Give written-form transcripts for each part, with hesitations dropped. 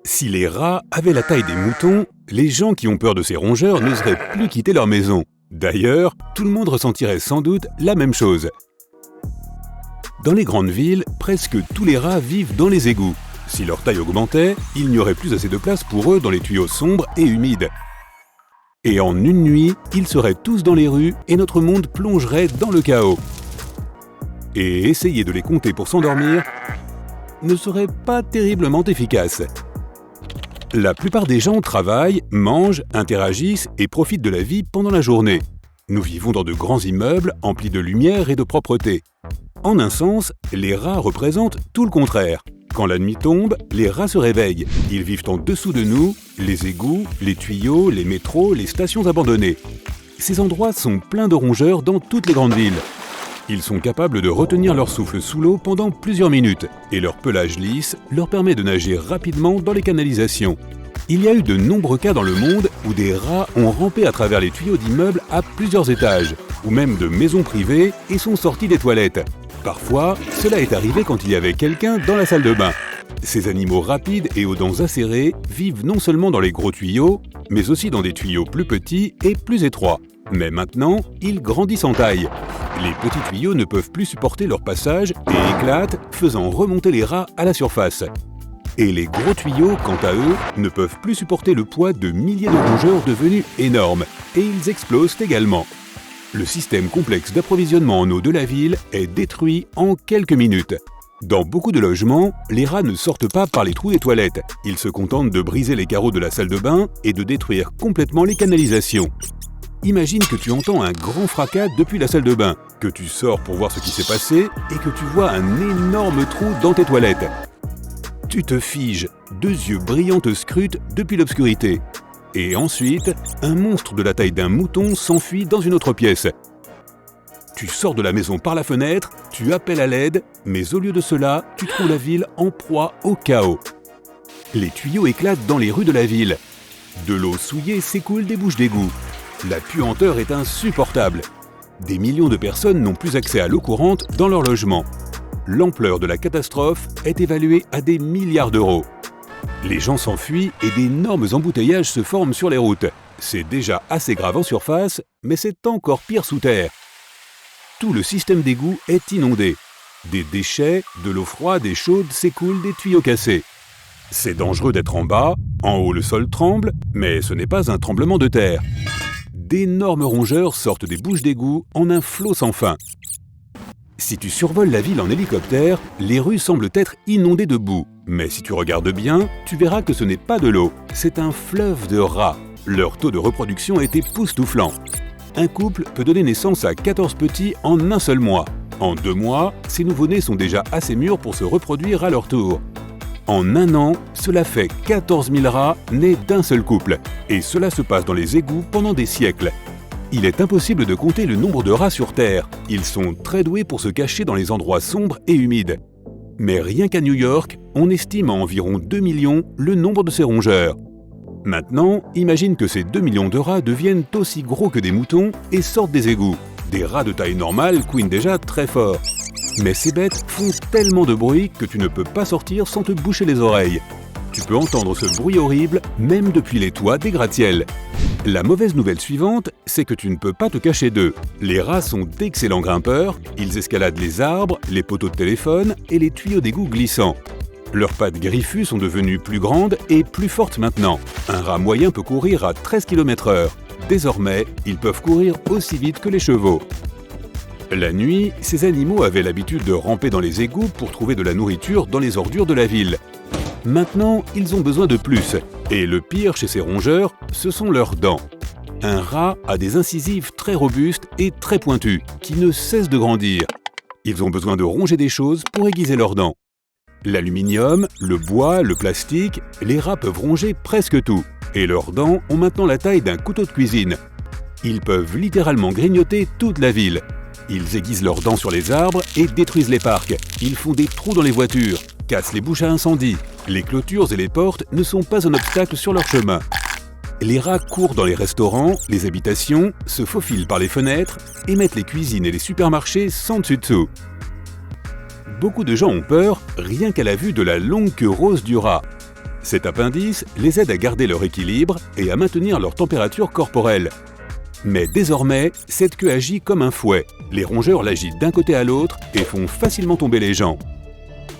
Si les rats avaient la taille des moutons, les gens qui ont peur de ces rongeurs n'oseraient plus quitter leur maison. D'ailleurs, tout le monde ressentirait sans doute la même chose. Dans les grandes villes, presque tous les rats vivent dans les égouts. Si leur taille augmentait, il n'y aurait plus assez de place pour eux dans les tuyaux sombres et humides. Et en une nuit, ils seraient tous dans les rues et notre monde plongerait dans le chaos. Et essayer de les compter pour s'endormir ne serait pas terriblement efficace. La plupart des gens travaillent, mangent, interagissent et profitent de la vie pendant la journée. Nous vivons dans de grands immeubles emplis de lumière et de propreté. En un sens, les rats représentent tout le contraire. Quand la nuit tombe, les rats se réveillent. Ils vivent en dessous de nous, les égouts, les tuyaux, les métros, les stations abandonnées. Ces endroits sont pleins de rongeurs dans toutes les grandes villes. Ils sont capables de retenir leur souffle sous l'eau pendant plusieurs minutes et leur pelage lisse leur permet de nager rapidement dans les canalisations. Il y a eu de nombreux cas dans le monde où des rats ont rampé à travers les tuyaux d'immeubles à plusieurs étages, ou même de maisons privées et sont sortis des toilettes. Parfois, cela est arrivé quand il y avait quelqu'un dans la salle de bain. Ces animaux rapides et aux dents acérées vivent non seulement dans les gros tuyaux, mais aussi dans des tuyaux plus petits et plus étroits. Mais maintenant, ils grandissent en taille. Les petits tuyaux ne peuvent plus supporter leur passage et éclatent, faisant remonter les rats à la surface. Et les gros tuyaux, quant à eux, ne peuvent plus supporter le poids de milliers de rongeurs devenus énormes, et ils explosent également. Le système complexe d'approvisionnement en eau de la ville est détruit en quelques minutes. Dans beaucoup de logements, les rats ne sortent pas par les trous des toilettes. Ils se contentent de briser les carreaux de la salle de bain et de détruire complètement les canalisations. Imagine que tu entends un grand fracas depuis la salle de bain, que tu sors pour voir ce qui s'est passé et que tu vois un énorme trou dans tes toilettes. Tu te figes, deux yeux brillants te scrutent depuis l'obscurité. Et ensuite, un monstre de la taille d'un mouton s'enfuit dans une autre pièce. Tu sors de la maison par la fenêtre, tu appelles à l'aide, mais au lieu de cela, tu trouves la ville en proie au chaos. Les tuyaux éclatent dans les rues de la ville. De l'eau souillée s'écoule des bouches d'égout. La puanteur est insupportable. Des millions de personnes n'ont plus accès à l'eau courante dans leur logement. L'ampleur de la catastrophe est évaluée à des milliards d'euros. Les gens s'enfuient et d'énormes embouteillages se forment sur les routes. C'est déjà assez grave en surface, mais c'est encore pire sous terre. Tout le système d'égout est inondé. Des déchets, de l'eau froide et chaude s'écoulent des tuyaux cassés. C'est dangereux d'être en bas, en haut le sol tremble, mais ce n'est pas un tremblement de terre. D'énormes rongeurs sortent des bouches d'égout en un flot sans fin. Si tu survoles la ville en hélicoptère, les rues semblent être inondées de boue. Mais si tu regardes bien, tu verras que ce n'est pas de l'eau, c'est un fleuve de rats. Leur taux de reproduction est époustouflant. Un couple peut donner naissance à 14 petits en un seul mois. En 2 mois, ces nouveau-nés sont déjà assez mûrs pour se reproduire à leur tour. En un an, cela fait 14 000 rats nés d'un seul couple. Et cela se passe dans les égouts pendant des siècles. Il est impossible de compter le nombre de rats sur Terre. Ils sont très doués pour se cacher dans les endroits sombres et humides. Mais rien qu'à New York, on estime à environ 2 millions le nombre de ces rongeurs. Maintenant, imagine que ces 2 millions de rats deviennent aussi gros que des moutons et sortent des égouts. Des rats de taille normale couinent déjà très fort. Mais ces bêtes font tellement de bruit que tu ne peux pas sortir sans te boucher les oreilles. Tu peux entendre ce bruit horrible même depuis les toits des gratte-ciels. La mauvaise nouvelle suivante, c'est que tu ne peux pas te cacher d'eux. Les rats sont d'excellents grimpeurs, ils escaladent les arbres, les poteaux de téléphone et les tuyaux d'égout glissants. Leurs pattes griffues sont devenues plus grandes et plus fortes maintenant. Un rat moyen peut courir à 13 km/h. Désormais, ils peuvent courir aussi vite que les chevaux. La nuit, ces animaux avaient l'habitude de ramper dans les égouts pour trouver de la nourriture dans les ordures de la ville. Maintenant, ils ont besoin de plus. Et le pire chez ces rongeurs, ce sont leurs dents. Un rat a des incisives très robustes et très pointues, qui ne cessent de grandir. Ils ont besoin de ronger des choses pour aiguiser leurs dents. L'aluminium, le bois, le plastique, les rats peuvent ronger presque tout. Et leurs dents ont maintenant la taille d'un couteau de cuisine. Ils peuvent littéralement grignoter toute la ville. Ils aiguisent leurs dents sur les arbres et détruisent les parcs. Ils font des trous dans les voitures, cassent les bouches à incendie. Les clôtures et les portes ne sont pas un obstacle sur leur chemin. Les rats courent dans les restaurants, les habitations, se faufilent par les fenêtres et mettent les cuisines et les supermarchés sans dessus-dessous. Beaucoup de gens ont peur rien qu'à la vue de la longue queue rose du rat. Cet appendice les aide à garder leur équilibre et à maintenir leur température corporelle. Mais désormais, cette queue agit comme un fouet. Les rongeurs l'agitent d'un côté à l'autre et font facilement tomber les gens.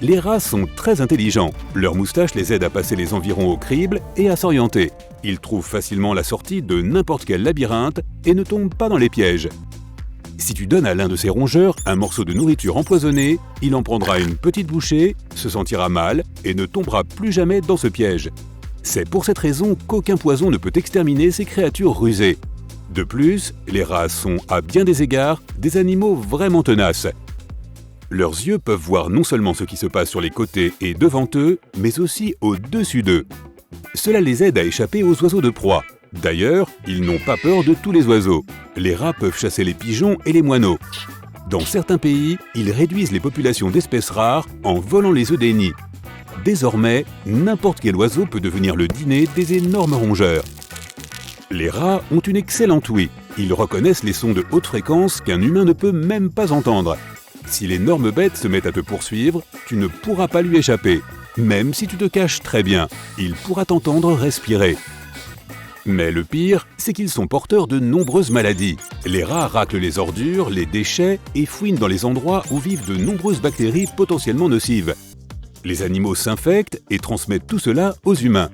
Les rats sont très intelligents. Leur moustache les aide à passer les environs au crible et à s'orienter. Ils trouvent facilement la sortie de n'importe quel labyrinthe et ne tombent pas dans les pièges. Si tu donnes à l'un de ces rongeurs un morceau de nourriture empoisonnée, il en prendra une petite bouchée, se sentira mal et ne tombera plus jamais dans ce piège. C'est pour cette raison qu'aucun poison ne peut exterminer ces créatures rusées. De plus, les rats sont, à bien des égards, des animaux vraiment tenaces. Leurs yeux peuvent voir non seulement ce qui se passe sur les côtés et devant eux, mais aussi au-dessus d'eux. Cela les aide à échapper aux oiseaux de proie. D'ailleurs, ils n'ont pas peur de tous les oiseaux. Les rats peuvent chasser les pigeons et les moineaux. Dans certains pays, ils réduisent les populations d'espèces rares en volant les œufs des nids. Désormais, n'importe quel oiseau peut devenir le dîner des énormes rongeurs. Les rats ont une excellente ouïe. Ils reconnaissent les sons de haute fréquence qu'un humain ne peut même pas entendre. Si l'énorme bête se met à te poursuivre, tu ne pourras pas lui échapper. Même si tu te caches très bien, il pourra t'entendre respirer. Mais le pire, c'est qu'ils sont porteurs de nombreuses maladies. Les rats raclent les ordures, les déchets et fouinent dans les endroits où vivent de nombreuses bactéries potentiellement nocives. Les animaux s'infectent et transmettent tout cela aux humains.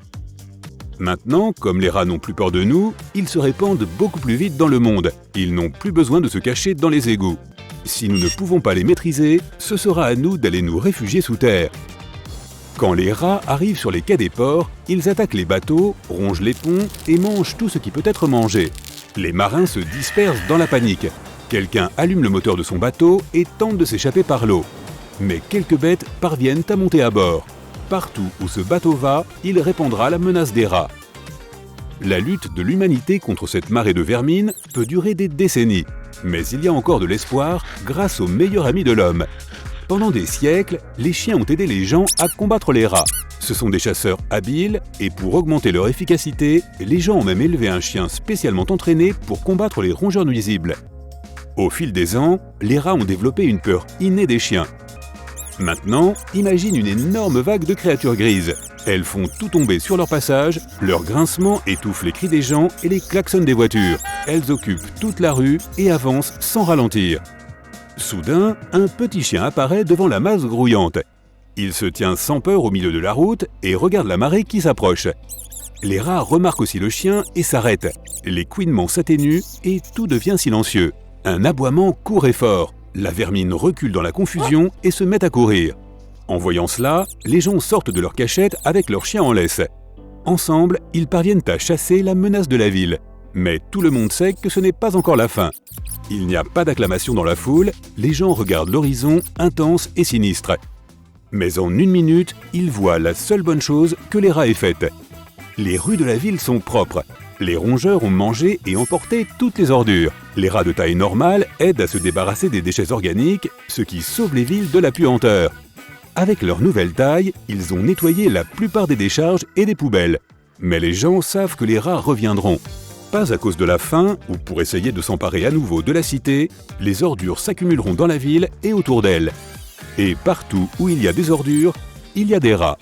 Maintenant, comme les rats n'ont plus peur de nous, ils se répandent beaucoup plus vite dans le monde. Ils n'ont plus besoin de se cacher dans les égouts. Si nous ne pouvons pas les maîtriser, ce sera à nous d'aller nous réfugier sous terre. Quand les rats arrivent sur les quais des ports, ils attaquent les bateaux, rongent les ponts et mangent tout ce qui peut être mangé. Les marins se dispersent dans la panique. Quelqu'un allume le moteur de son bateau et tente de s'échapper par l'eau. Mais quelques bêtes parviennent à monter à bord. Partout où ce bateau va, il répandra la menace des rats. La lutte de l'humanité contre cette marée de vermine peut durer des décennies. Mais il y a encore de l'espoir grâce au meilleur ami de l'homme. Pendant des siècles, les chiens ont aidé les gens à combattre les rats. Ce sont des chasseurs habiles et pour augmenter leur efficacité, les gens ont même élevé un chien spécialement entraîné pour combattre les rongeurs nuisibles. Au fil des ans, les rats ont développé une peur innée des chiens. Maintenant, imagine une énorme vague de créatures grises. Elles font tout tomber sur leur passage, leur grincement étouffe les cris des gens et les klaxons des voitures. Elles occupent toute la rue et avancent sans ralentir. Soudain, un petit chien apparaît devant la masse grouillante. Il se tient sans peur au milieu de la route et regarde la marée qui s'approche. Les rats remarquent aussi le chien et s'arrêtent. Les couinements s'atténuent et tout devient silencieux. Un aboiement court et fort. La vermine recule dans la confusion et se met à courir. En voyant cela, les gens sortent de leur cachette avec leur chien en laisse. Ensemble, ils parviennent à chasser la menace de la ville. Mais tout le monde sait que ce n'est pas encore la fin. Il n'y a pas d'acclamation dans la foule, les gens regardent l'horizon intense et sinistre. Mais en une minute, ils voient la seule bonne chose que les rats aient faite. Les rues de la ville sont propres. Les rongeurs ont mangé et emporté toutes les ordures. Les rats de taille normale aident à se débarrasser des déchets organiques, ce qui sauve les villes de la puanteur. Avec leur nouvelle taille, ils ont nettoyé la plupart des décharges et des poubelles. Mais les gens savent que les rats reviendront. Pas à cause de la faim ou pour essayer de s'emparer à nouveau de la cité, les ordures s'accumuleront dans la ville et autour d'elle. Et partout où il y a des ordures, il y a des rats.